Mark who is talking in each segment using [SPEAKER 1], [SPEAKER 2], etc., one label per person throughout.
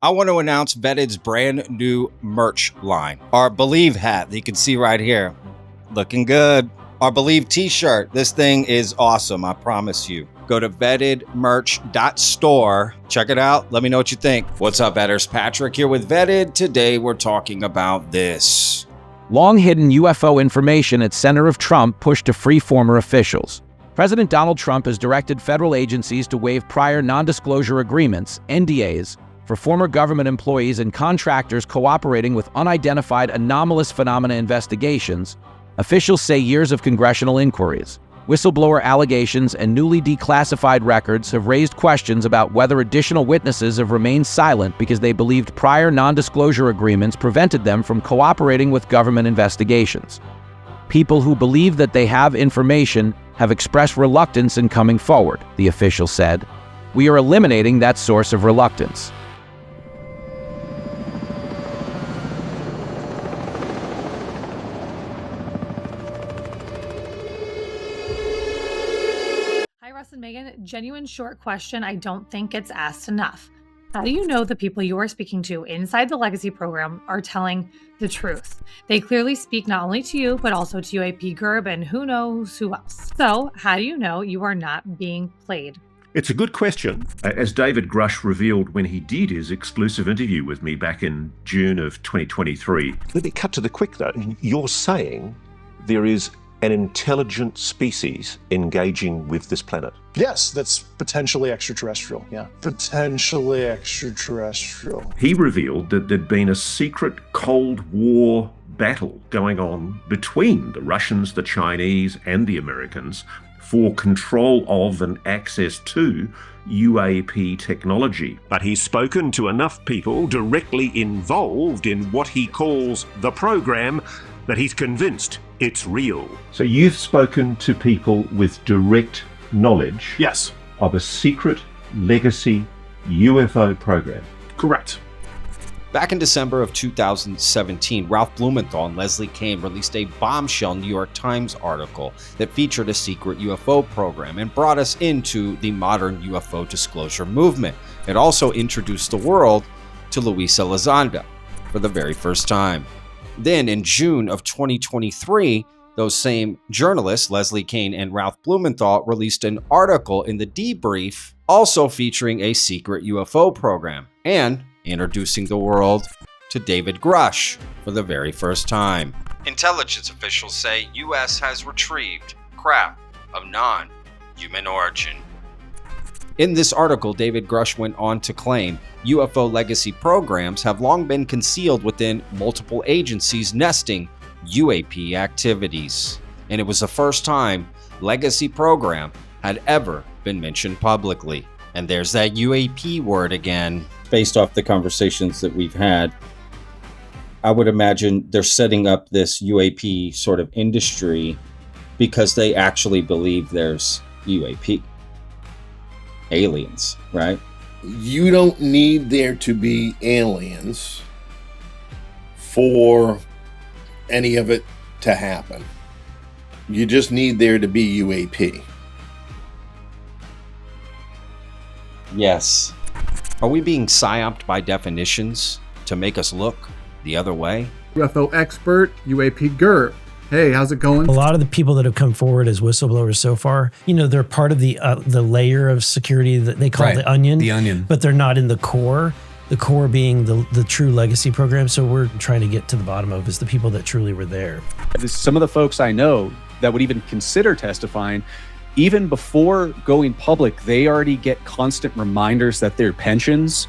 [SPEAKER 1] I want to announce Vetted's brand new merch line. Our Believe hat that you can see right here. Looking good. Our Believe t-shirt. This thing is awesome, I promise you. Go to vettedmerch.store. Check it out. Let me know what you think. What's up, Vetters? Patrick here with Vetted. Today we're talking about this.
[SPEAKER 2] Long-hidden UFO information at center of Trump pushed to free former officials. President Donald Trump has directed federal agencies to waive prior non-disclosure agreements, NDAs, for former government employees and contractors cooperating with unidentified anomalous phenomena investigations. Officials say years of congressional inquiries, whistleblower allegations, and newly declassified records have raised questions about whether additional witnesses have remained silent because they believed prior non-disclosure agreements prevented them from cooperating with government investigations. People who believe that they have information have expressed reluctance in coming forward, the official said. We are eliminating that source of reluctance.
[SPEAKER 3] And Megan, genuine short question. I don't think it's asked enough. How do you know the people you are speaking to inside the Legacy program are telling the truth? They clearly speak not only to you, but also to UAP, Gerb, and who knows who else. So how do you know you are not being played?
[SPEAKER 4] It's a good question. As David Grush revealed when he did his exclusive interview with me back in June of 2023.
[SPEAKER 5] Let me cut to the quick though. You're saying there is an intelligent species engaging with this planet?
[SPEAKER 6] Yes, that's potentially extraterrestrial, yeah. Potentially extraterrestrial.
[SPEAKER 4] He revealed that there'd been a secret Cold War battle going on between the Russians, the Chinese, and the Americans for control of and access to UAP technology.
[SPEAKER 5] But he's spoken to enough people directly involved in what he calls the program that he's convinced it's real.
[SPEAKER 4] So you've spoken to people with direct knowledge
[SPEAKER 6] Yes.
[SPEAKER 4] of a secret legacy UFO program.
[SPEAKER 6] Correct.
[SPEAKER 1] Back in December of 2017, Ralph Blumenthal and Leslie Kean released a Bombshell New York Times article that featured a secret UFO program and brought us into the modern UFO disclosure movement. It also introduced the world to Luis Elizondo for the very first time. Then in June of 2023, those same journalists, Leslie Kean and Ralph Blumenthal, released an article in the Debrief also featuring a secret UFO program and introducing the world to David Grush for the very first time. Intelligence officials say U.S. has retrieved craft of non-human origin. In this article, David Grush went on to claim UFO legacy programs have long been concealed within multiple agencies nesting UAP activities. And it was the first time legacy program had ever been mentioned publicly. And there's that UAP word again. Based off the conversations that we've had, I would imagine they're setting up this UAP sort of industry because they actually believe there's UAP. Aliens, right?
[SPEAKER 7] You don't need there to be aliens for any of it to happen. You just need there to be UAP.
[SPEAKER 1] Yes. Are we being psyoped by definitions to make us look the other way?
[SPEAKER 8] UFO expert, UAP Gerb. Hey, how's it going?
[SPEAKER 9] A lot of the people that have come forward as whistleblowers so far, you know, they're part of the layer of security that they call the onion.
[SPEAKER 10] The onion.
[SPEAKER 9] But they're not in the core. The core being the true legacy program. So we're trying to get to the bottom of is the people that truly were there.
[SPEAKER 11] Some of the folks I know that would even consider testifying, even before going public, they already get constant reminders that their pensions,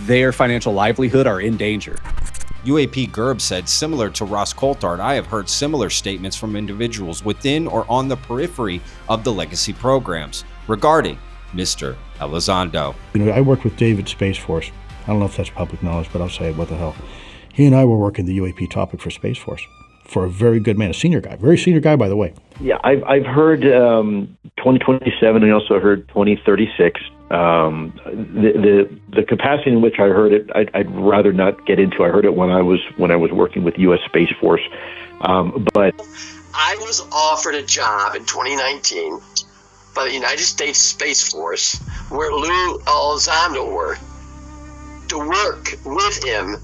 [SPEAKER 11] their financial livelihood are in danger.
[SPEAKER 1] UAP Gerb said, similar to Ross Coulthard, I have heard similar statements from individuals within or on the periphery of the legacy programs regarding Mr. Elizondo.
[SPEAKER 12] You know, I worked with David Space Force. I don't know if that's public knowledge, but I'll say it, what the hell. He and I were working the UAP topic for Space Force for a very good man, a senior guy, very senior guy, by the way.
[SPEAKER 13] Yeah, I've heard 2027. I also heard 2036. The capacity in which I heard it, I'd rather not get into. I heard it when I was working with U.S. Space Force, but
[SPEAKER 14] I was offered a job in 2019 by the United States Space Force where Lou Elizondo worked. to work with him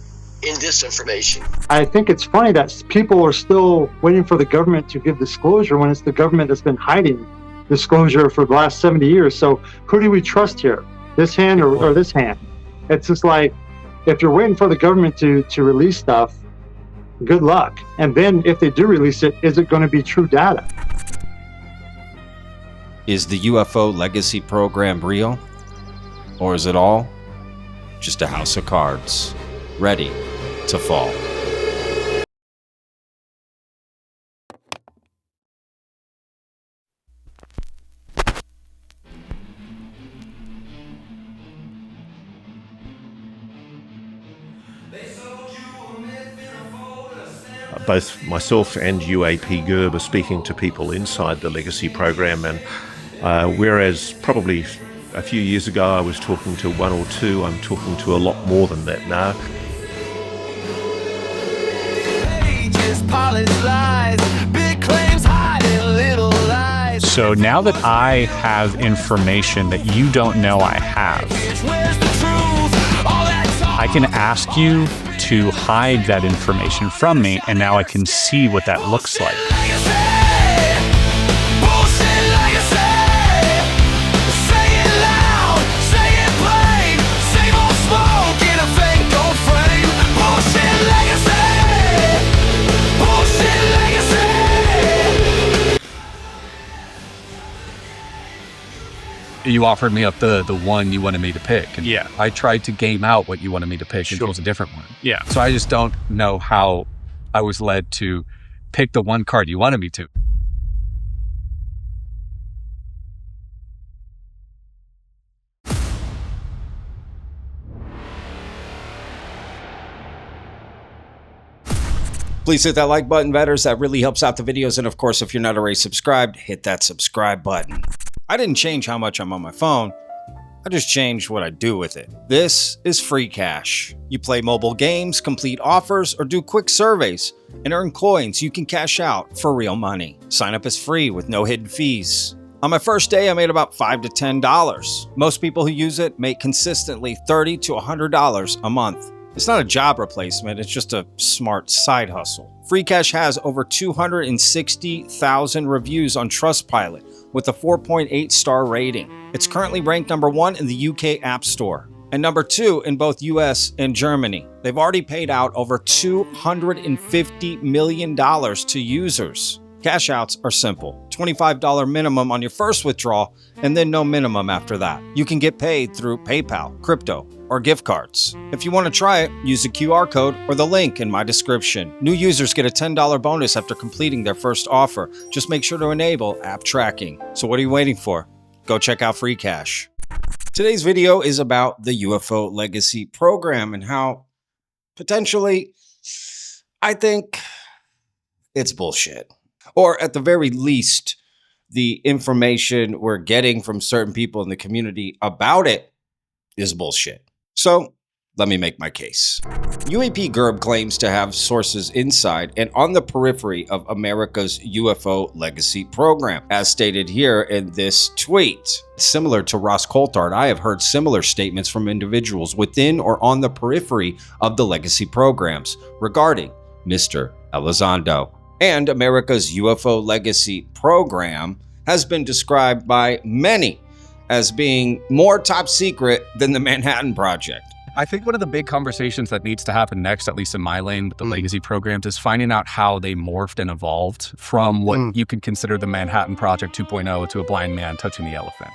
[SPEAKER 14] in disinformation.
[SPEAKER 10] I think it's funny that people are still waiting for the government to give disclosure when it's the government that's been hiding disclosure for the last 70 years. So who do we trust here? This hand or this hand? It's just like, if you're waiting for the government to release stuff, good luck. And then if they do release it, is it going to be true data?
[SPEAKER 1] Is the UFO legacy program real? Or is it all just a house of cards, ready to fall?
[SPEAKER 4] Both myself and UAP Gerb are speaking to people inside the legacy program, and whereas probably a few years ago I was talking to one or two, I'm talking to a lot more than that now.
[SPEAKER 15] So now that I have information that you don't know I have, I can ask you to hide that information from me, and now I can see what that looks like. You offered me up the one you wanted me to pick. And yeah. I tried to game out what you wanted me to pick and chose a different one. Yeah. So I just don't know how I was led to pick the one card you wanted me to.
[SPEAKER 1] Please hit that like button, vetters. That really helps out the videos. And of course, if you're not already subscribed, hit that subscribe button. I didn't change how much I'm on my phone. I just changed what I do with it. This is free cash. You play mobile games, complete offers, or do quick surveys and earn coins you can cash out for real money. Sign up is free with no hidden fees. On my first day, I made about $5 to $10. Most people who use it make consistently $30 to $100 a month. It's not a job replacement, it's just a smart side hustle. Free Cash has over 260,000 reviews on Trustpilot with a 4.8 star rating. It's currently ranked number 1 in the UK App Store and number 2 in both US and Germany. They've already paid out over $250 million to users. Cash outs are simple. $25 minimum on your first withdrawal and then no minimum after that. You can get paid through PayPal, crypto, or gift cards. If you want to try it, use the QR code or the link in my description. New users get a $10 bonus after completing their first offer. Just make sure to enable app tracking. So what are you waiting for? Go check out Free Cash. Today's video is about the UFO legacy program and how potentially I think it's bullshit. Or at the very least, the information we're getting from certain people in the community about it is bullshit. So let me make my case. UAP Gerb claims to have sources inside and on the periphery of America's UFO legacy program, as stated here in this tweet. Similar to Ross Coulthard, I have heard similar statements from individuals within or on the periphery of the legacy programs regarding Mr. Elizondo. And America's UFO legacy program has been described by many as being more top secret than the Manhattan Project.
[SPEAKER 15] I think one of the big conversations that needs to happen next, at least in my lane with the legacy programs, is finding out how they morphed and evolved from what you could consider the Manhattan Project 2.0 to a blind man touching the elephant.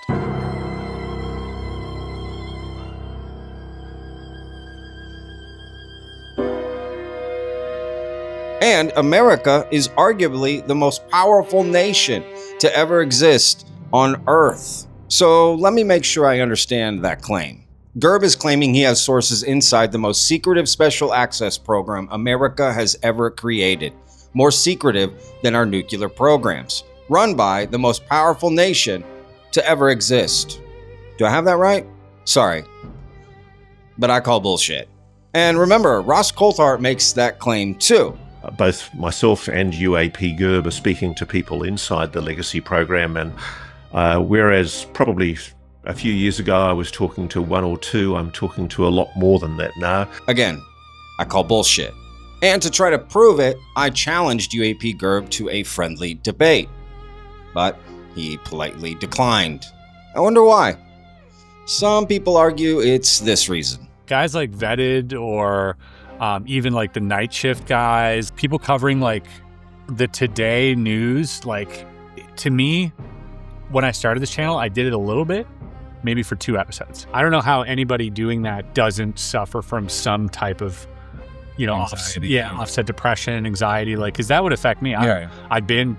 [SPEAKER 1] And America is arguably the most powerful nation to ever exist on Earth. So let me make sure I understand that claim. Gerb is claiming he has sources inside the most secretive special access program America has ever created, more secretive than our nuclear programs, run by the most powerful nation to ever exist. Do I have that right? Sorry, but I call bullshit. And remember, Ross Coulthard makes that claim too.
[SPEAKER 4] Both myself and UAP Gerb are speaking to people inside the legacy program, and whereas probably A few years ago, I was talking to one or two. I'm talking to a lot more than that now.
[SPEAKER 1] Again, I call bullshit. And to try to prove it, I challenged UAP Gerb to a friendly debate. But he politely declined. I wonder why. Some people argue it's this reason.
[SPEAKER 16] Guys like Vetted or even like the night shift guys, people covering like the Today news, like to me, when I started this channel, I did it a little bit, maybe for 2 episodes. I don't know how anybody doing that doesn't suffer from some type of, offset depression, anxiety, like, because that would affect me. I've been,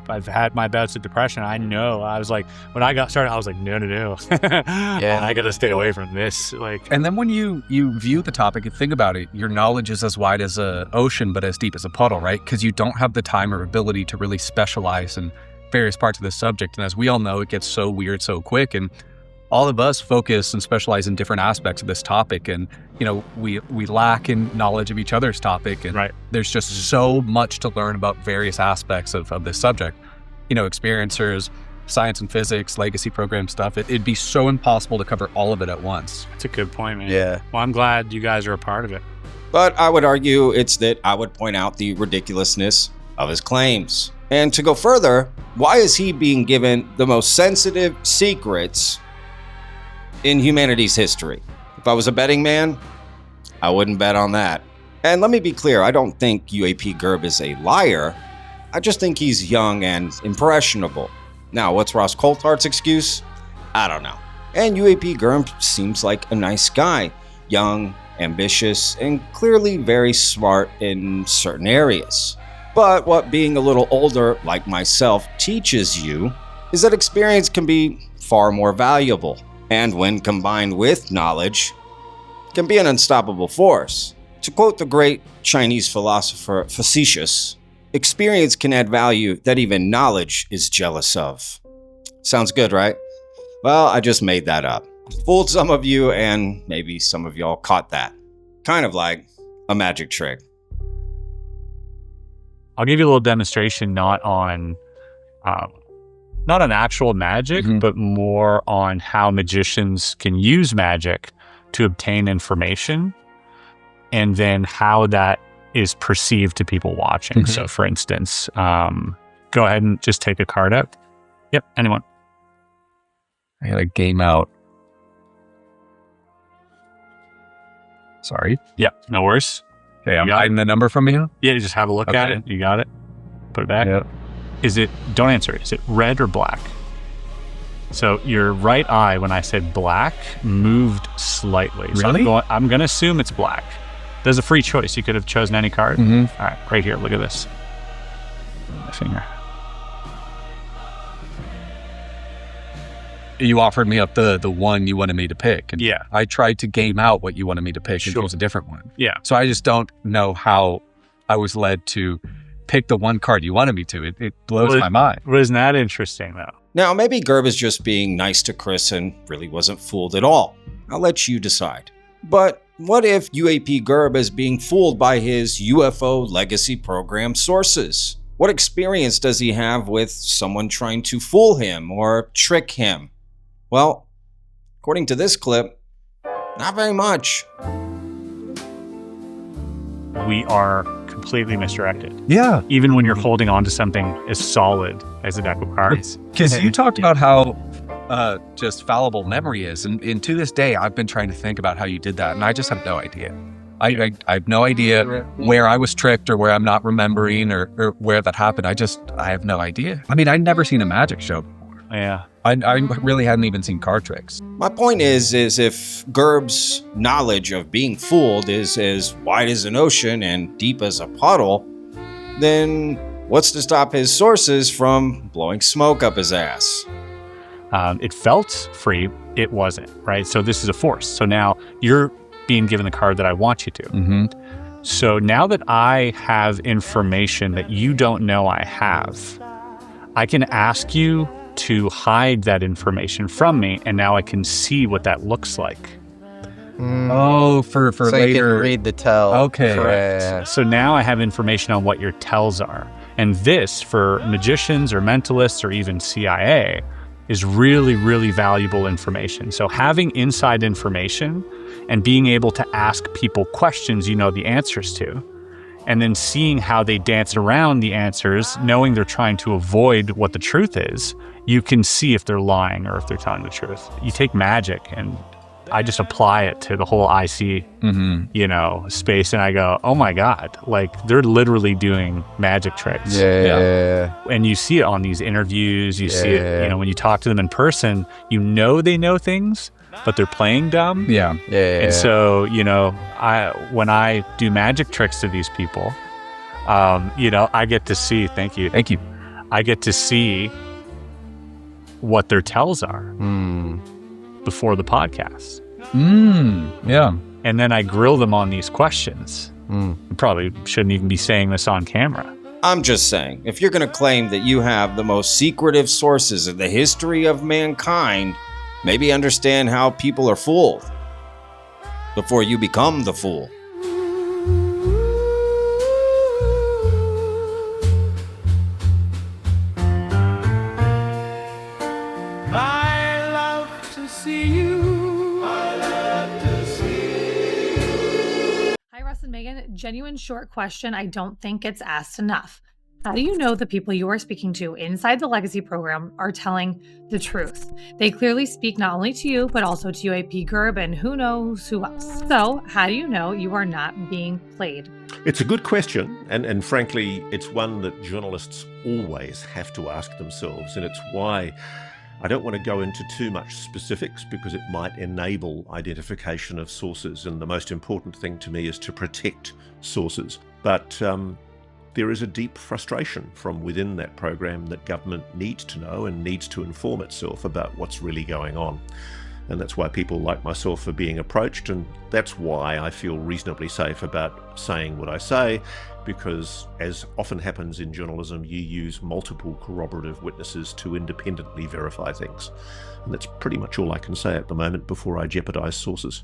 [SPEAKER 16] I've had my bouts of depression. I know. I was like, when I got started, I was like, no. I got to stay away from this. Like,
[SPEAKER 15] and then when you view the topic and think about it, your knowledge is as wide as an ocean, but as deep as a puddle, right? Because you don't have the time or ability to really specialize in various parts of the subject. And as we all know, it gets so weird so quick. And all of us focus and specialize in different aspects of this topic. And, we lack in knowledge of each other's topic. And there's just so much to learn about various aspects of this subject. Experiencers, science and physics, legacy program stuff. It'd be so impossible to cover all of it at once.
[SPEAKER 16] That's a good point, man.
[SPEAKER 15] Yeah.
[SPEAKER 16] Well, I'm glad you guys are a part of it.
[SPEAKER 1] But I would argue it's that I would point out the ridiculousness of his claims. And to go further, why is he being given the most sensitive secrets in humanity's history? If I was a betting man, I wouldn't bet on that. And let me be clear, I don't think UAP Gerb is a liar. I just think he's young and impressionable. Now, what's Ross Coulthart's excuse? I don't know. And UAP Gerb seems like a nice guy. Young, ambitious, and clearly very smart in certain areas. But what being a little older, like myself, teaches you is that experience can be far more valuable. And when combined with knowledge, can be an unstoppable force. To quote the great Chinese philosopher Facetious, experience can add value that even knowledge is jealous of. Sounds good, right? Well, I just made that up. Fooled some of you, and maybe some of y'all caught that. Kind of like a magic trick.
[SPEAKER 16] I'll give you a little demonstration, not on actual magic, but more on how magicians can use magic to obtain information, and then how that is perceived to people watching. So for instance, go ahead and just take a card out. Yep, anyone.
[SPEAKER 15] I got a game out. Sorry.
[SPEAKER 16] Yeah, no worries.
[SPEAKER 15] Okay, I'm hiding the number from you?
[SPEAKER 16] Yeah, just have a look at it. You got it. Put it back.
[SPEAKER 15] Yep.
[SPEAKER 16] Don't answer it. Is it red or black? So your right eye, when I said black, moved slightly.
[SPEAKER 15] Really?
[SPEAKER 16] So I'm going to assume it's black. There's a free choice. You could have chosen any card. All right, right here. Look at this. My finger.
[SPEAKER 15] You offered me up the one you wanted me to pick. And
[SPEAKER 16] yeah.
[SPEAKER 15] I tried to game out what you wanted me to pick and choose a different one.
[SPEAKER 16] Yeah.
[SPEAKER 15] So I just don't know how I was led to pick the one card you wanted me to. It blows my mind.
[SPEAKER 16] Wasn't that interesting, though?
[SPEAKER 1] Now, maybe Gerb is just being nice to Chris and really wasn't fooled at all. I'll let you decide. But what if UAP Gerb is being fooled by his UFO legacy program sources? What experience does he have with someone trying to fool him or trick him? Well, according to this clip, not very much.
[SPEAKER 16] We are completely misdirected.
[SPEAKER 15] Yeah.
[SPEAKER 16] Even when you're holding on to something as solid as a deck of cards.
[SPEAKER 15] Because you talked about how just fallible memory is. And to this day, I've been trying to think about how you did that. And I just have no idea. I have no idea where I was tricked or where I'm not remembering or where that happened. I have no idea. I mean, I'd never seen a magic show before.
[SPEAKER 16] Yeah.
[SPEAKER 15] I really hadn't even seen card tricks.
[SPEAKER 1] My point is if Gerb's knowledge of being fooled is as wide as an ocean and deep as a puddle, then what's to stop his sources from blowing smoke up his ass?
[SPEAKER 16] It felt free. It wasn't, right? So this is a force. So now you're being given the card that I want you to. So now that I have information that you don't know I have, I can ask you to hide that information from me, and now I can see what that looks like.
[SPEAKER 15] Oh, for
[SPEAKER 17] so
[SPEAKER 15] later.
[SPEAKER 17] You can read the tell.
[SPEAKER 15] Okay.
[SPEAKER 16] Correct. So now I have information on what your tells are. And this, for magicians or mentalists or even CIA, is really, really valuable information. So having inside information and being able to ask people questions you know the answers to, and then seeing how they dance around the answers, knowing they're trying to avoid what the truth is, you can see if they're lying or if they're telling the truth. You take magic, and I just apply it to the whole IC, space, and I go, oh my God, like they're literally doing magic tricks.
[SPEAKER 2] Yeah.
[SPEAKER 16] And you see it on these interviews, you see it, when you talk to them in person, they know things, but they're playing dumb. And so, when I do magic tricks to these people, I get to see, thank you. I get to see what their tells are before the podcast. And then I grill them on these questions. Probably shouldn't even be saying this on camera.
[SPEAKER 1] I'm just saying, if you're going to claim that you have the most secretive sources in the history of mankind, maybe understand how people are fooled before you become the fool.
[SPEAKER 17] I love to see you. I love to see you.
[SPEAKER 3] Hi, Russ and Megan. Genuine short question I don't think gets asked enough. How do you know the people you are speaking to inside the Legacy program are telling the truth? They clearly speak not only to you, but also to UAP, Gerb, and who knows who else. So, how do you know you are not being played?
[SPEAKER 4] It's a good question, and frankly, it's one that journalists always have to ask themselves, and it's why I don't want to go into too much specifics because it might enable identification of sources, and the most important thing to me is to protect sources. But there is a deep frustration from within that program that government needs to know and needs to inform itself about what's really going on. And that's why people like myself are being approached, and that's why I feel reasonably safe about saying what I say, because as often happens in journalism, you use multiple corroborative witnesses to independently verify things. And that's pretty much all I can say at the moment before I jeopardize sources.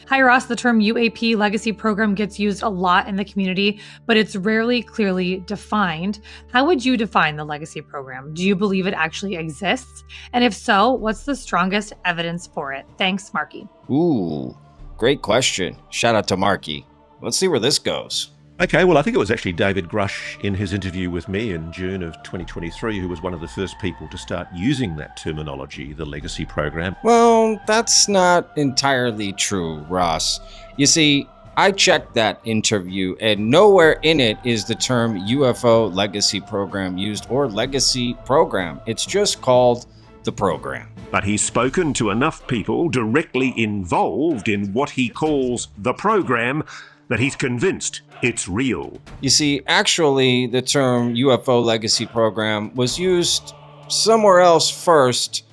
[SPEAKER 3] Hi, Ross. The term UAP legacy program gets used a lot in the community, but it's rarely clearly defined. How would you define the legacy program? Do you believe it actually exists? And if so, what's the strongest evidence for it? Thanks, Marky.
[SPEAKER 1] Ooh, great question. Shout out to Marky. Let's see where this goes.
[SPEAKER 4] Okay, well, I think it was actually David Grush in his interview with me in June of 2023 who was one of the first people to start using that terminology, the legacy program.
[SPEAKER 1] Well, that's not entirely true, Ross. You see, I checked that interview and nowhere in it is the term UFO legacy program used or legacy program. It's just called the program.
[SPEAKER 5] But he's spoken to enough people directly involved in what he calls the program that he's convinced it's real.
[SPEAKER 1] You see, actually, the term UFO legacy program was used somewhere else first,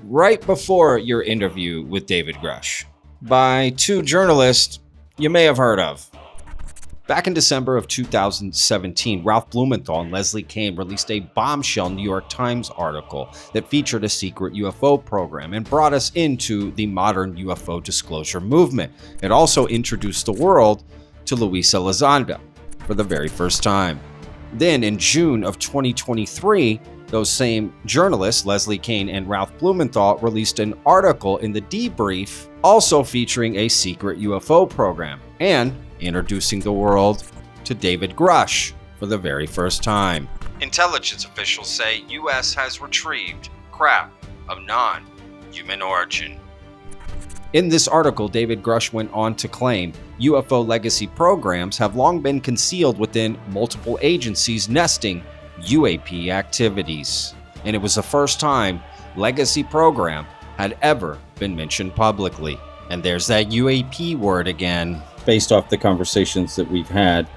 [SPEAKER 1] right before your interview with David Grush, by two journalists you may have heard of. Back in December of 2017, Ralph Blumenthal and Leslie Kean released a Bombshell New York Times article that featured a secret UFO program and brought us into the modern UFO disclosure movement. It also introduced the world to Luis Elizondo for the very first time. Then in June of 2023, those same journalists, Leslie Kean and Ralph Blumenthal, released an article in the Debrief also featuring a secret UFO program and introducing the world to David Grush for the very first time. Intelligence officials say U.S. has retrieved craft of non-human origin. In this article, David Grush went on to claim UFO legacy programs have long been concealed within multiple agencies nesting UAP activities. And it was the first time legacy program had ever been mentioned publicly. And there's that UAP word again. Based off the conversations that we've had,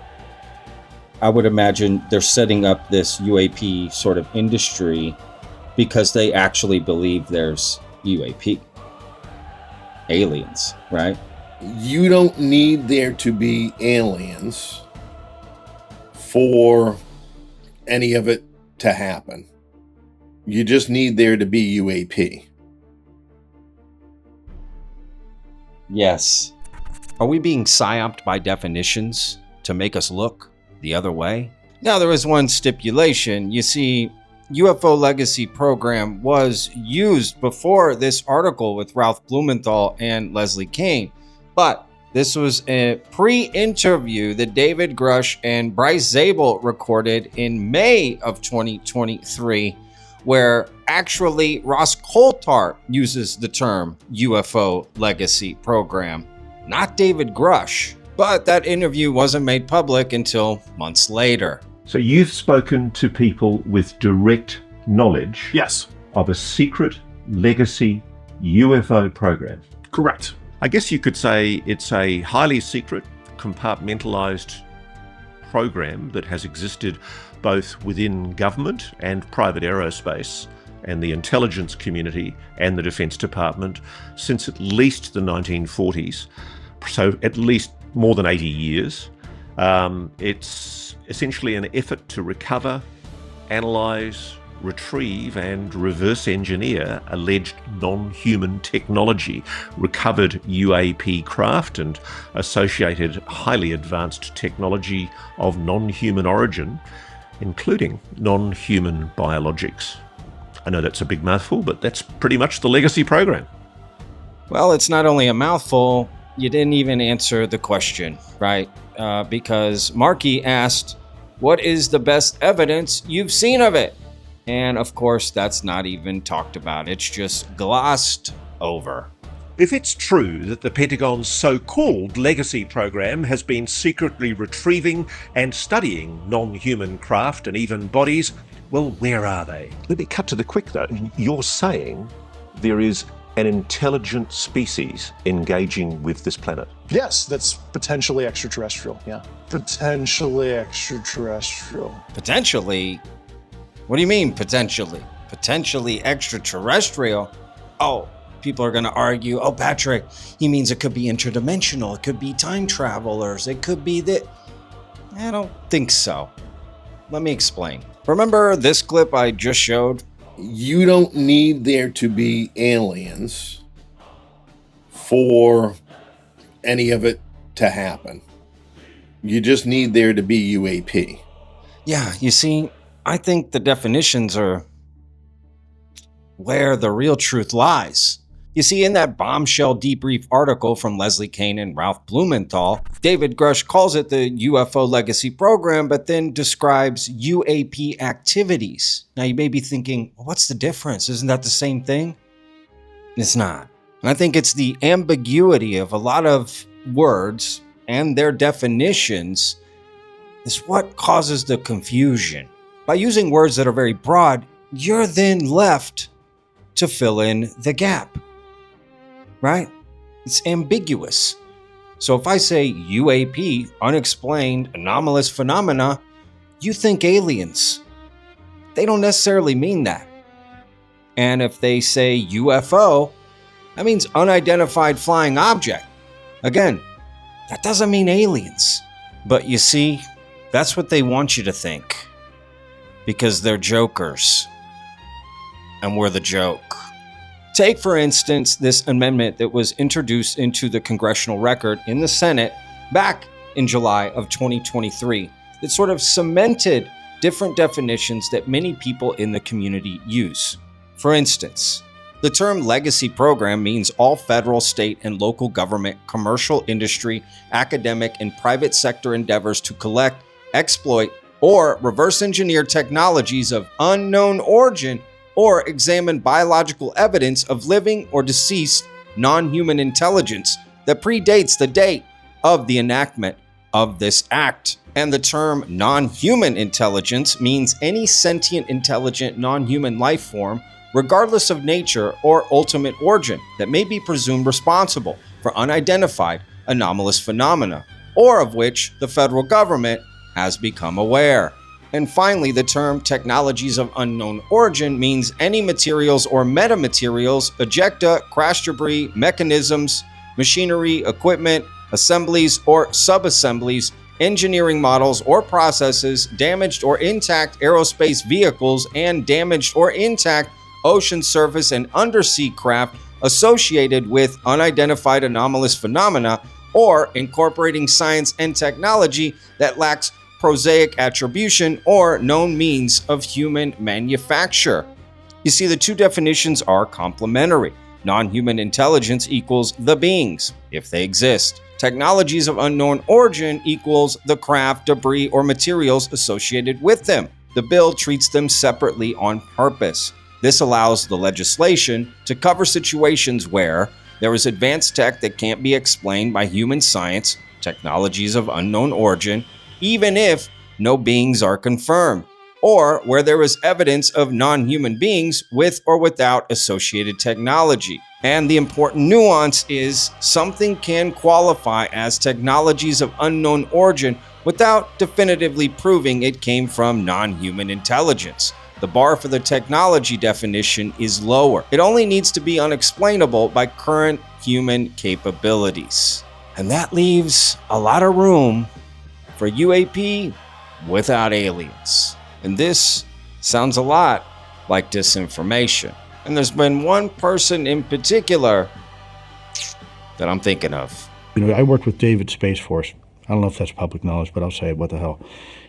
[SPEAKER 1] I would imagine they're setting up this UAP sort of industry because they actually believe there's UAP. Aliens, right?
[SPEAKER 7] You don't need there to be aliens for any of it to happen. You just need there to be UAP.
[SPEAKER 1] Yes. Are we being psyoped by definitions to make us look the other way? Now, there is one stipulation. You see, UFO legacy program was used before this article with Ralph Blumenthal and Leslie Kean, but this was a pre-interview that David Grush and Bryce Zabel recorded in May of 2023, where actually Ross Coulthart uses the term UFO legacy program, not David Grush. But that interview wasn't made public until months later.
[SPEAKER 4] So you've spoken to people with direct knowledge,
[SPEAKER 6] yes,
[SPEAKER 4] of a secret legacy UFO program.
[SPEAKER 6] Correct.
[SPEAKER 5] I guess you could say it's a highly secret, compartmentalized program that has existed both within government and private aerospace and the intelligence community and the Defense Department since at least the 1940s, so at least more than 80 years. It's essentially an effort to recover, analyze, retrieve and reverse engineer alleged non-human technology, recovered UAP craft and associated highly advanced technology of non-human origin, including non-human biologics. I know that's a big mouthful, but that's pretty much the legacy program.
[SPEAKER 1] Well, it's not only a mouthful, you didn't even answer the question, right? Because Markey asked, what is the best evidence you've seen of it? And of course, that's not even talked about. It's just glossed over.
[SPEAKER 5] If it's true that the Pentagon's so-called legacy program has been secretly retrieving and studying non-human craft and even bodies, well, where are they?
[SPEAKER 4] Let me cut to the quick though. You're saying there is an intelligent species engaging with this planet?
[SPEAKER 6] Yes, that's potentially extraterrestrial, yeah. Potentially extraterrestrial.
[SPEAKER 1] Potentially? What do you mean, potentially? Potentially extraterrestrial? Oh, people are going to argue, oh, Patrick, he means it could be interdimensional. It could be time travelers. It could be that. I don't think so. Let me explain. Remember this clip I just showed?
[SPEAKER 7] You don't need there to be aliens for any of it to happen. You just need there to be UAP.
[SPEAKER 1] Yeah, you see, I think the definitions are where the real truth lies. You see, in that Bombshell debrief article from Leslie Kean and Ralph Blumenthal, David Grush calls it the UFO legacy program, but then describes UAP activities. Now, you may be thinking, well, what's the difference? Isn't that the same thing? It's not. And I think it's the ambiguity of a lot of words and their definitions is what causes the confusion. By using words that are very broad, you're then left to fill in the gap. Right? It's ambiguous. So if I say UAP, unexplained anomalous phenomena, you think aliens. They don't necessarily mean that. And if they say UFO, that means unidentified flying object. Again, that doesn't mean aliens. But you see, that's what they want you to think. Because they're jokers. And we're the joke. Take, for instance, this amendment that was introduced into the congressional record in the Senate back in July of 2023 that sort of cemented different definitions that many people in the community use. For instance, the term legacy program means all federal, state, and local government, commercial, industry, academic, and private sector endeavors to collect, exploit, or reverse engineer technologies of unknown origin or examine biological evidence of living or deceased non-human intelligence that predates the date of the enactment of this act. And the term non-human intelligence means any sentient, intelligent, non-human life form, regardless of nature or ultimate origin, that may be presumed responsible for unidentified anomalous phenomena, or of which the federal government has become aware. And finally, the term technologies of unknown origin means any materials or metamaterials, ejecta, crash debris, mechanisms, machinery, equipment, assemblies or subassemblies, engineering models or processes, damaged or intact aerospace vehicles, and damaged or intact ocean surface and undersea craft associated with unidentified anomalous phenomena, or incorporating science and technology that lacks prosaic attribution, or known means of human manufacture. You see, the two definitions are complementary. Non-human intelligence equals the beings, if they exist. Technologies of unknown origin equals the craft, debris, or materials associated with them. The bill treats them separately on purpose. This allows the legislation to cover situations where there is advanced tech that can't be explained by human science, technologies of unknown origin, even if no beings are confirmed, or where there is evidence of non-human beings with or without associated technology. And the important nuance is something can qualify as technologies of unknown origin without definitively proving it came from non-human intelligence. The bar for the technology definition is lower. It only needs to be unexplainable by current human capabilities. And that leaves a lot of room for UAP without aliens. And this sounds a lot like disinformation. And there's been one person in particular that I'm thinking of.
[SPEAKER 12] I worked with David Space Force. I don't know if that's public knowledge, but I'll say it. What the hell?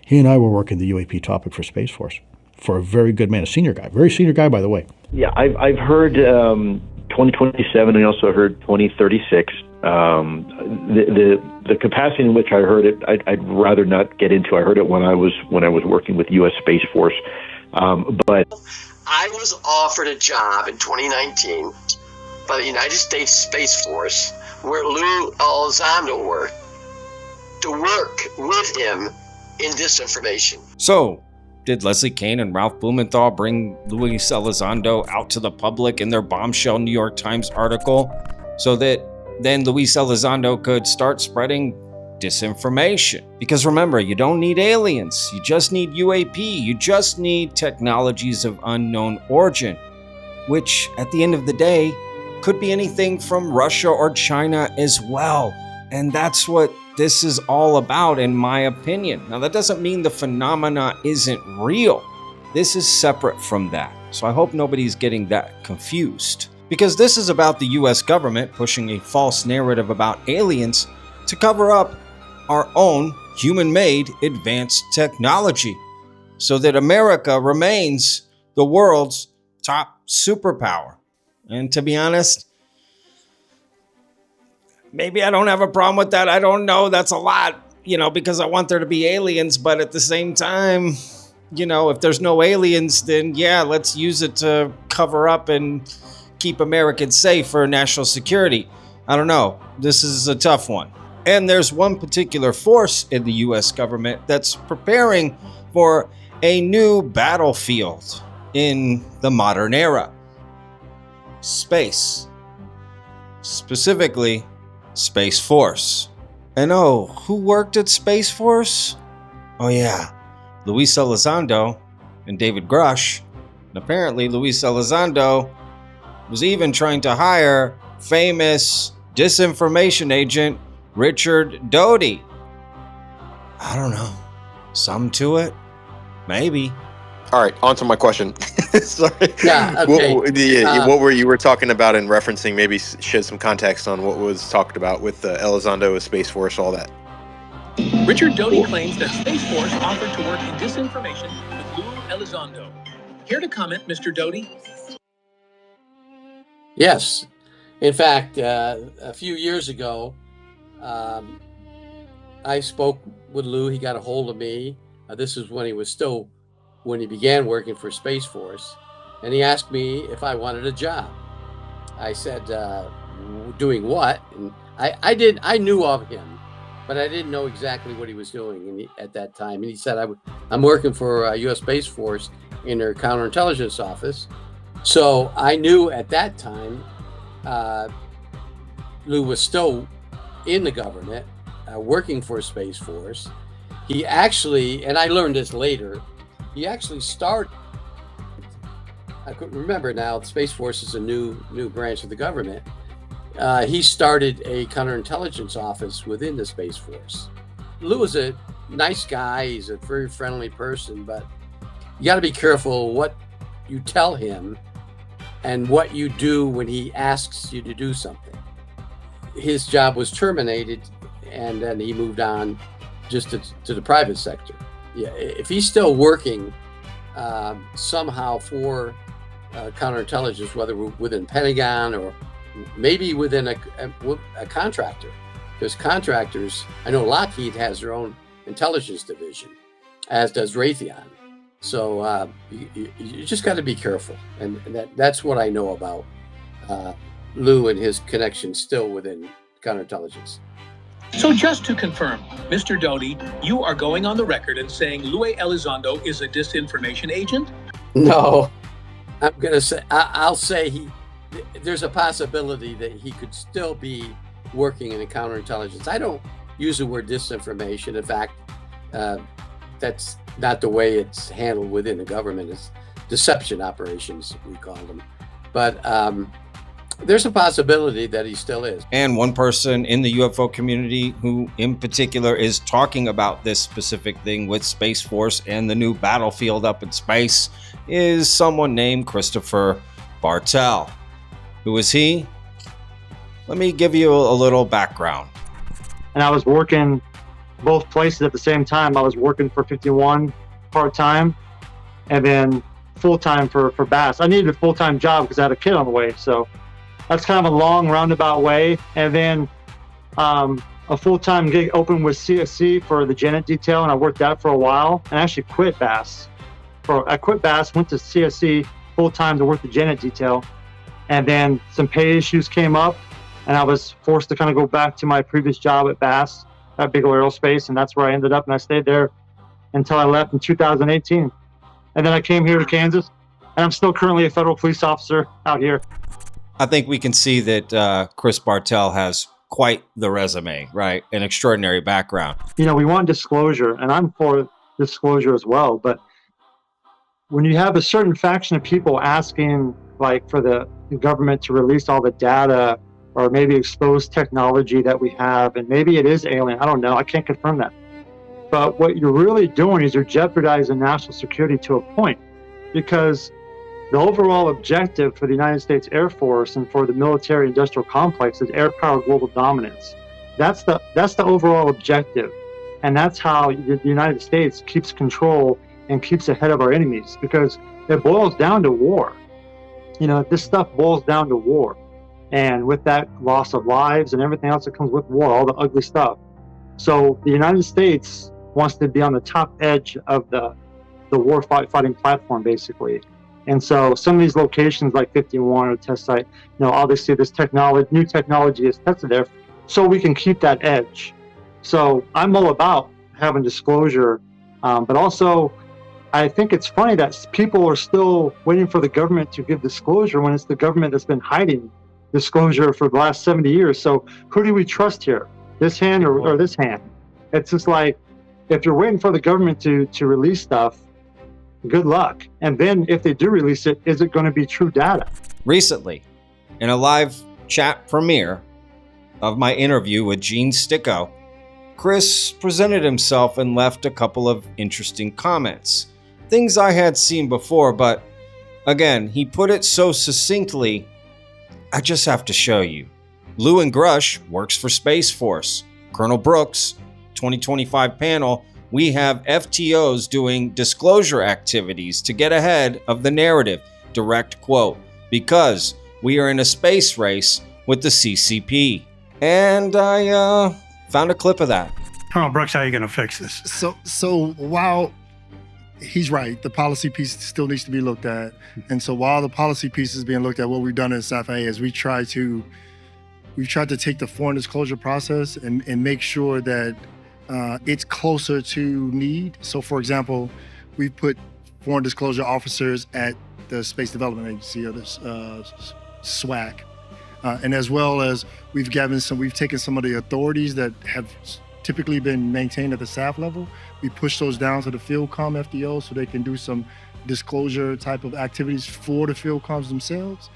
[SPEAKER 12] He and I were working the UAP topic for Space Force for a very good man, a senior guy, very senior guy, by the way.
[SPEAKER 13] Yeah, I've heard 2027. I also heard 2036. The capacity in which I heard it, I'd rather not get into. I heard it when I was working with U.S. Space Force, but
[SPEAKER 14] I was offered a job in 2019 by the United States Space Force, where Lou Elizondo worked, to work with him in disinformation.
[SPEAKER 1] So, did Leslie Kean and Ralph Blumenthal bring Luis Elizondo out to the public in their Bombshell New York Times article so that then Luis Elizondo could start spreading disinformation? Because remember, you don't need aliens, you just need UAP, you just need technologies of unknown origin, which at the end of the day could be anything from Russia or China as well. And that's what this is all about, in my opinion. Now, that doesn't mean the phenomena isn't real. This is separate from that. So I hope nobody's getting that confused. Because this is about the US government pushing a false narrative about aliens to cover up our own human-made advanced technology so that America remains the world's top superpower. And to be honest, maybe I don't have a problem with that. I don't know. That's a lot, because I want there to be aliens. But at the same time, if there's no aliens, then yeah, let's use it to cover up and keep Americans safe for national security. I don't know. This is a tough one. And there's one particular force in the US government that's preparing for a new battlefield in the modern era. Space. Specifically, Space Force. And oh, who worked at Space Force? Oh yeah, Luis Elizondo and David Grush. And apparently Luis Elizondo was even trying to hire famous disinformation agent Richard Doty. I don't know. Some to it? Maybe.
[SPEAKER 18] All right, on to my question. Sorry.
[SPEAKER 19] Yeah, okay.
[SPEAKER 18] What were you were talking about and referencing? Maybe shed some context on what was talked about with Elizondo, with Space Force, all that.
[SPEAKER 19] Richard Doty claims that Space Force offered to work in disinformation with Lou Elizondo. Here to comment, Mr. Doty?
[SPEAKER 20] Yes. In fact, a few years ago, I spoke with Lou. He got a hold of me. This is when he began working for Space Force, and he asked me if I wanted a job. I said, doing what? And I knew of him, but I didn't know exactly what he was doing at that time. And he said, I'm working for U.S. Space Force in their counterintelligence office. So I knew at that time Lou was still in the government, working for Space Force. He actually, and I learned this later, he actually started, I couldn't remember now, the Space Force is a new branch of the government. He started a counterintelligence office within the Space Force. Lou is a nice guy. He's a very friendly person, but you got to be careful what you tell him and what you do when he asks you to do something. His job was terminated, and then he moved on just to the private sector. Yeah, if he's still working somehow for counterintelligence, whether within Pentagon or maybe within a contractor, because contractors, I know Lockheed has their own intelligence division, as does Raytheon. So you just got to be careful, and that's what I know about Lou and his connections still within counterintelligence.
[SPEAKER 19] So just to confirm, Mr. Doty, you are going on the record and saying Luis Elizondo is a disinformation agent?
[SPEAKER 20] No, I'm gonna say I'll say there's a possibility that he could still be working in the counterintelligence. I don't use the word disinformation. In fact, that's not the way it's handled within the government. It's deception operations, we call them. But there's a possibility that he still is.
[SPEAKER 1] And one person in the UFO community who in particular is talking about this specific thing with Space Force and the new battlefield up in space is someone named Christopher Bartell. Who is he? Let me give you a little background.
[SPEAKER 10] And I was working both places at the same time. I was working for 51 part-time and then full-time for Bass. I needed a full-time job because I had a kid on the way. So that's kind of a long roundabout way. And then a full-time gig opened with CSC for the Janet detail, and I worked that for a while and actually quit Bass. I quit Bass, went to CSC full-time to work the Janet detail. And then some pay issues came up, and I was forced to kind of go back to my previous job at Bass, at Bigelow Aerospace, and that's where I ended up. And I stayed there until I left in 2018. And then I came here to Kansas, and I'm still currently a federal police officer out here.
[SPEAKER 1] I think we can see that Chris Bartell has quite the resume, right? An extraordinary background.
[SPEAKER 10] You know, we want disclosure, and I'm for disclosure as well. But when you have a certain faction of people asking, like, for the government to release all the data or maybe expose technology that we have, and maybe it is alien, I don't know, I can't confirm that. But what you're really doing is you're jeopardizing national security to a point, because the overall objective for the United States Air Force and for the military industrial complex is air power global dominance. That's the overall objective. And that's how the United States keeps control and keeps ahead of our enemies, because it boils down to war. You know, this stuff boils down to war. And with that, loss of lives and everything else that comes with war, all the ugly stuff. So the United States wants to be on the top edge of the war fighting platform, basically. And so some of these locations like 51 or test site, you know, obviously this new technology is tested there so we can keep that edge. So I'm all about having disclosure, but also I think it's funny that people are still waiting for the government to give disclosure when it's the government that's been hiding disclosure for the last 70 years. So who do we trust here? This hand or this hand? It's just like, if you're waiting for the government to release stuff, good luck. And then if they do release it, is it going to be true data?
[SPEAKER 1] Recently, in a live chat premiere of my interview with Gene Sticco, Chris presented himself and left a couple of interesting comments. Things I had seen before, but again, he put it so succinctly, I just have to show you. Lou and Grush works for Space Force. Colonel Brooks, 2025 panel, we have FTOs doing disclosure activities to get ahead of the narrative. Direct quote, because we are in a space race with the CCP. And I found a clip of that.
[SPEAKER 21] Colonel Brooks, how are you going to fix this?
[SPEAKER 22] So while he's right, the policy piece still needs to be looked at. And so while the policy piece is being looked at, what we've done at SAFA is we've tried to take the foreign disclosure process and make sure that it's closer to need. So for example, we've put foreign disclosure officers at the Space Development Agency, or the SWAC. And as well as we've taken some of the authorities that have typically been maintained at the SAF level, we push those down to the FieldCom FDO so they can do some disclosure type of activities for the FieldComs themselves.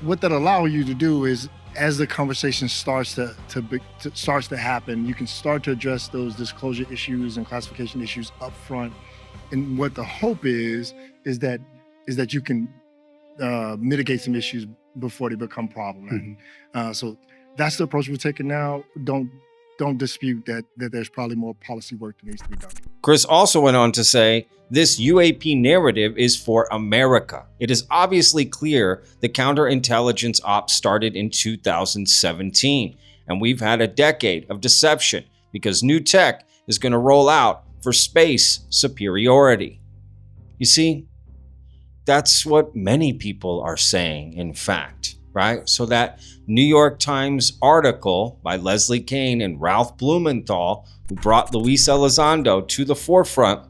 [SPEAKER 22] What that allows you to do is, as the conversation starts to happen, you can start to address those disclosure issues and classification issues up front. And what the hope is that you can mitigate some issues before they become problematic. So that's the approach we're taking now. Don't don't dispute that there's probably more policy work that needs to be done.
[SPEAKER 1] Chris also went on to say, this UAP narrative is for America. It is obviously clear the counterintelligence ops started in 2017, and we've had a decade of deception because new tech is going to roll out for space superiority. You see, that's what many people are saying, in fact, right? So that New York Times article by Leslie Kean and Ralph Blumenthal, who brought Luis Elizondo to the forefront,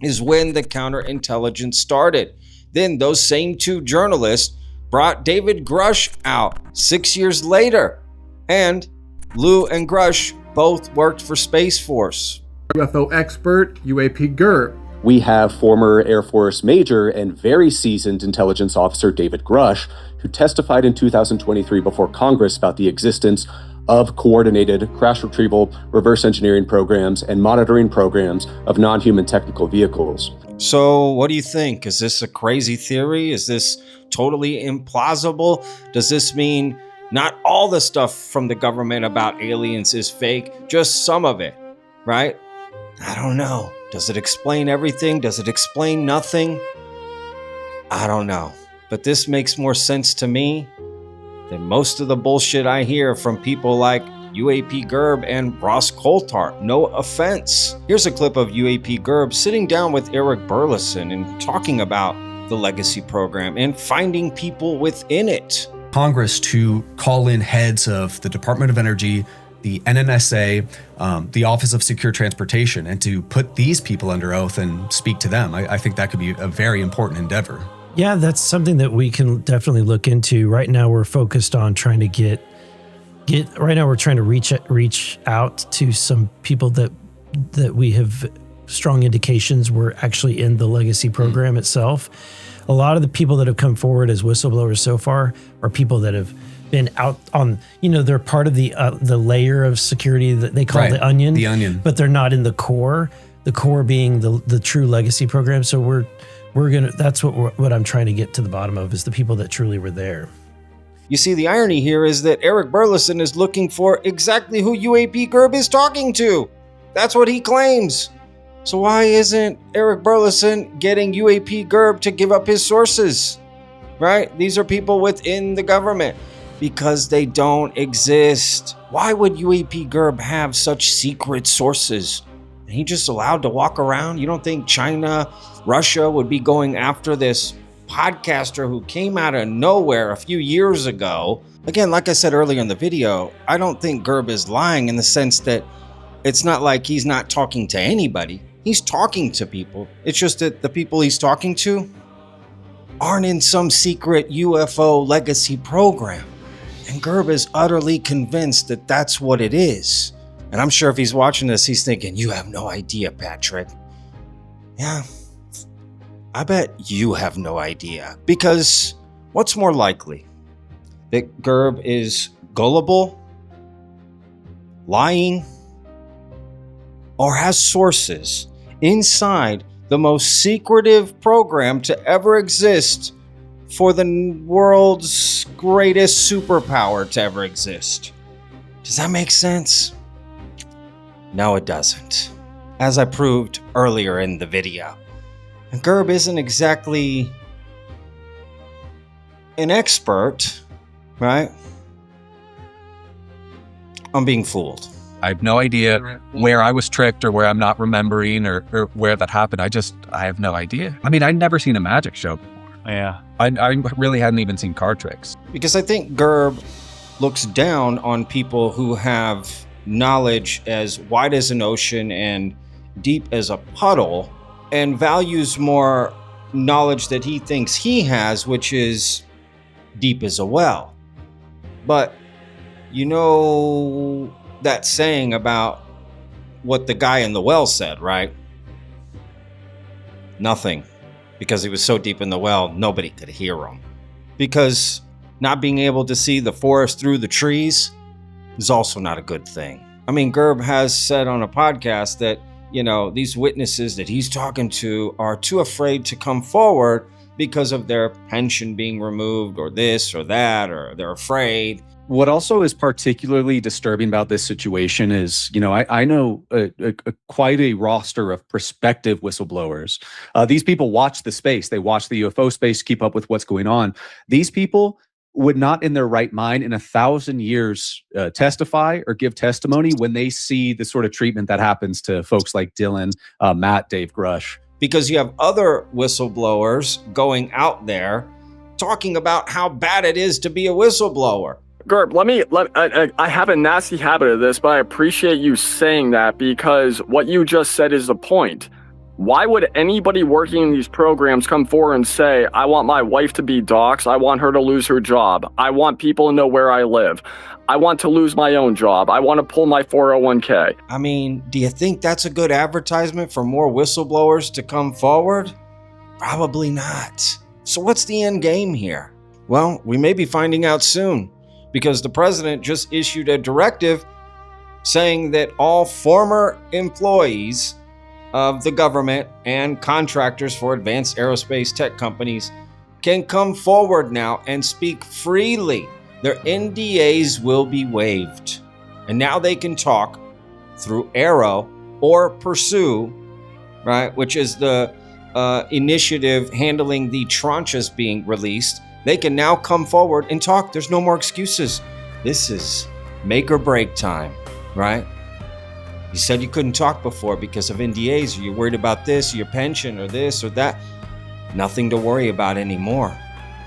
[SPEAKER 1] is when the counterintelligence started. Then those same two journalists brought David Grush out 6 years later. And Lou and Grush both worked for Space Force.
[SPEAKER 8] UFO expert, UAP Gerb.
[SPEAKER 9] We have former Air Force Major and very seasoned intelligence officer David Grush, who testified in 2023 before Congress about the existence of coordinated crash retrieval, reverse engineering programs, and monitoring programs of non-human technical vehicles.
[SPEAKER 1] So what do you think? Is this a crazy theory? Is this totally implausible? Does this mean not all the stuff from the government about aliens is fake, just some of it, right? I don't know. Does it explain everything? Does it explain nothing? I don't know. But this makes more sense to me than most of the bullshit I hear from people like UAP Gerb and Ross Coulthart. No offense. Here's a clip of UAP Gerb sitting down with Eric Burleson and talking about the legacy program and finding people within it.
[SPEAKER 23] Congress to call in heads of the Department of Energy, the NNSA, the Office of Secure Transportation, and to put these people under oath and speak to them. I think that could be a very important endeavor.
[SPEAKER 24] Yeah, that's something that we can definitely look into. Right now, we're focused on trying to right now we're trying to reach out to some people that we have strong indications were actually in the legacy program itself. A lot of the people that have come forward as whistleblowers so far are people that have been out on, they're part of the layer of security that they call the onion.
[SPEAKER 23] The onion.
[SPEAKER 24] But they're not in the core being the true legacy program. So we're going to, that's what I'm trying to get to the bottom of, is the people that truly were there.
[SPEAKER 1] You see, the irony here is that Eric Burleson is looking for exactly who UAP Gerb is talking to. That's what he claims. So why isn't Eric Burleson getting UAP Gerb to give up his sources? Right? These are people within the government. Because they don't exist. Why would UAP Gerb have such secret sources? And he just allowed to walk around? You don't think China, Russia would be going after this podcaster who came out of nowhere a few years ago? Again, like I said earlier in the video, I don't think Gerb is lying in the sense that it's not like he's not talking to anybody. He's talking to people. It's just that the people he's talking to aren't in some secret UFO legacy program. And Gerb is utterly convinced that that's what it is. And I'm sure if he's watching this, he's thinking, you have no idea, Patrick. Yeah, I bet you have no idea. Because what's more likely? That Gerb is gullible, lying, or has sources inside the most secretive program to ever exist for the world's greatest superpower to ever exist? Does that make sense? No, it doesn't. As I proved earlier in the video. And Gerb isn't exactly an expert, right? I'm being fooled.
[SPEAKER 15] I have no idea where I was tricked or where I'm not remembering or where that happened. I have no idea. I mean, I'd never seen a magic show before.
[SPEAKER 16] Yeah.
[SPEAKER 15] I really hadn't even seen card tricks.
[SPEAKER 1] Because I think Gerb looks down on people who have knowledge as wide as an ocean and deep as a puddle, and values more knowledge that he thinks he has, which is deep as a well. But you know that saying about what the guy in the well said, right? Nothing. Because he was so deep in the well, nobody could hear him. Because not being able to see the forest through the trees is also not a good thing. I mean, Gerb has said on a podcast that, these witnesses that he's talking to are too afraid to come forward because of their pension being removed or this or that, or they're afraid.
[SPEAKER 9] What also is particularly disturbing about this situation is, I know quite a roster of prospective whistleblowers. These people watch the space. They watch the UFO space, keep up with what's going on. These people would not in their right mind in 1,000 years testify or give testimony when they see the sort of treatment that happens to folks like Dylan, Matt, Dave Grush.
[SPEAKER 1] Because you have other whistleblowers going out there talking about how bad it is to be a whistleblower.
[SPEAKER 2] Gerb, I have a nasty habit of this, but I appreciate you saying that because what you just said is the point. Why would anybody working in these programs come forward and say, I want my wife to be doxxed, I want her to lose her job, I want people to know where I live, I want to lose my own job, I want to pull my 401k?
[SPEAKER 1] I mean, do you think that's a good advertisement for more whistleblowers to come forward? Probably not. So what's the end game here? Well, we may be finding out soon, because the president just issued a directive saying that all former employees of the government and contractors for advanced aerospace tech companies can come forward now and speak freely. Their NDAs will be waived. And now they can talk through Arrow or Pursue, right, which is the initiative handling the tranches being released. They can now come forward and talk. There's no more excuses. This is make or break time, right? You said you couldn't talk before because of NDAs, or you're worried about this, or your pension, or this or that. Nothing to worry about anymore.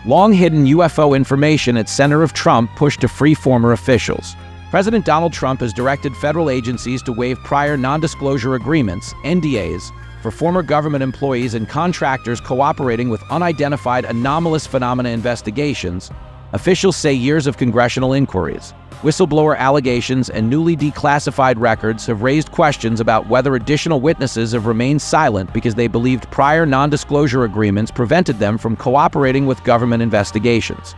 [SPEAKER 3] Long-hidden UFO information at center of Trump pushed to free former officials. President Donald Trump has directed federal agencies to waive prior non-disclosure agreements, NDAs, for former government employees and contractors cooperating with unidentified anomalous phenomena investigations. Officials say years of congressional inquiries, whistleblower allegations, and newly declassified records have raised questions about whether additional witnesses have remained silent because they believed prior non-disclosure agreements prevented them from cooperating with government investigations.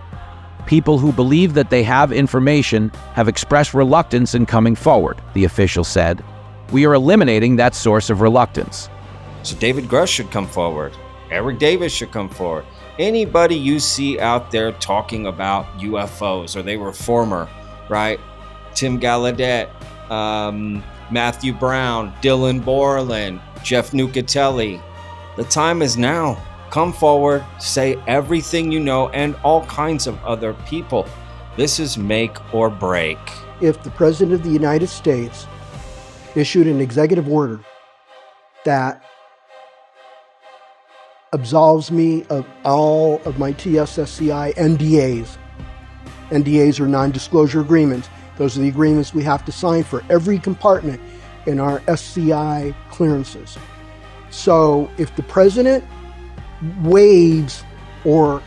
[SPEAKER 3] People who believe that they have information have expressed reluctance in coming forward, the official said. We are eliminating that source of reluctance.
[SPEAKER 1] So David Grush should come forward. Eric Davis should come forward. Anybody you see out there talking about UFOs, or they were former, right? Tim Gallaudet, Matthew Brown, Dylan Borland, Jeff Nucatelli. The time is now. Come forward, say everything you know, and all kinds of other people. This is make or break.
[SPEAKER 11] If the President of the United States issued an executive order that absolves me of all of my TSSCI NDAs. NDAs are non-disclosure agreements. Those are the agreements we have to sign for every compartment in our SCI clearances. So if the president waives or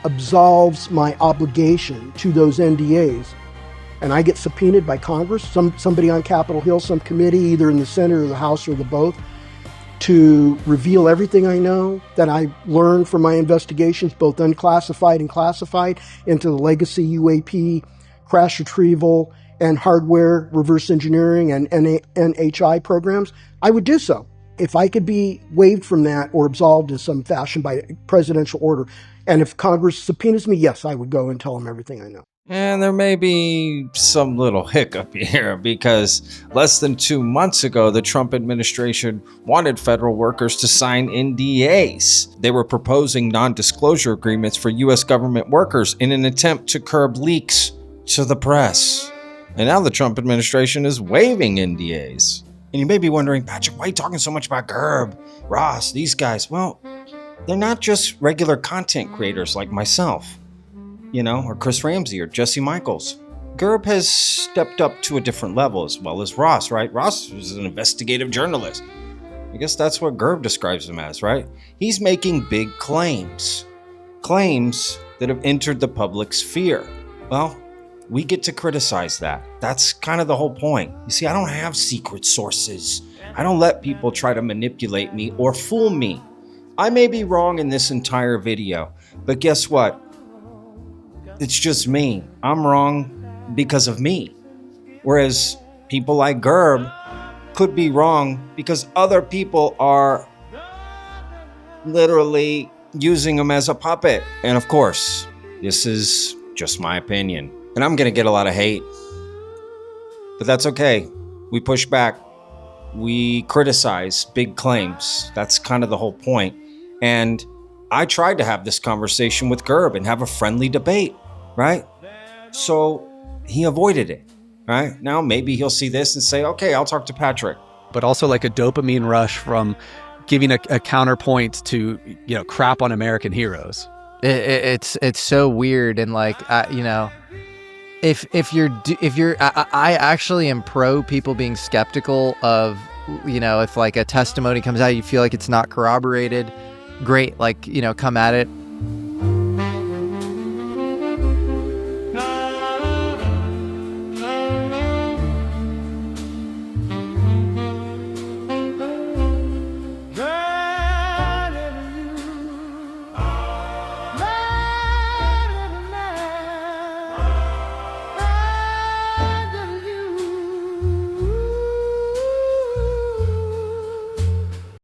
[SPEAKER 11] absolves my obligation to those NDAs, and I get subpoenaed by Congress, somebody on Capitol Hill, some committee, either in the Senate or the House or the both, to reveal everything I know that I learned from my investigations, both unclassified and classified, into the legacy UAP, crash retrieval, and hardware reverse engineering and NHI programs, I would do so. If I could be waived from that or absolved in some fashion by presidential order, and if Congress subpoenas me, yes, I would go and tell them everything I know.
[SPEAKER 1] And there may be some little hiccup here because less than 2 months ago, the Trump administration wanted federal workers to sign NDAs. They were proposing non-disclosure agreements for U.S. government workers in an attempt to curb leaks to the press. And now the Trump administration is waiving NDAs. And you may be wondering, Patrick, why are you talking so much about Gerb, Ross, these guys? Well, they're not just regular content creators like myself, or Chris Ramsey or Jesse Michaels. Gerb has stepped up to a different level, as well as Ross, right? Ross is an investigative journalist. I guess that's what Gerb describes him as, right? He's making big claims that have entered the public sphere. Well, we get to criticize that. That's kind of the whole point. You see, I don't have secret sources. I don't let people try to manipulate me or fool me. I may be wrong in this entire video, but guess what? It's just me. I'm wrong because of me. Whereas people like Gerb could be wrong because other people are literally using him as a puppet. And of course, this is just my opinion. And I'm going to get a lot of hate. But that's okay. We push back. We criticize big claims. That's kind of the whole point. And I tried to have this conversation with Gerb and have a friendly debate, right? So he avoided it, right? Now maybe he'll see this and say, okay, I'll talk to Patrick.
[SPEAKER 4] But also like a dopamine rush from giving a counterpoint to, you know, crap on American heroes.
[SPEAKER 5] It's so weird. And like, you know, I actually am pro people being skeptical of, you know, if like a testimony comes out, you feel like it's not corroborated, great, like, you know, come at it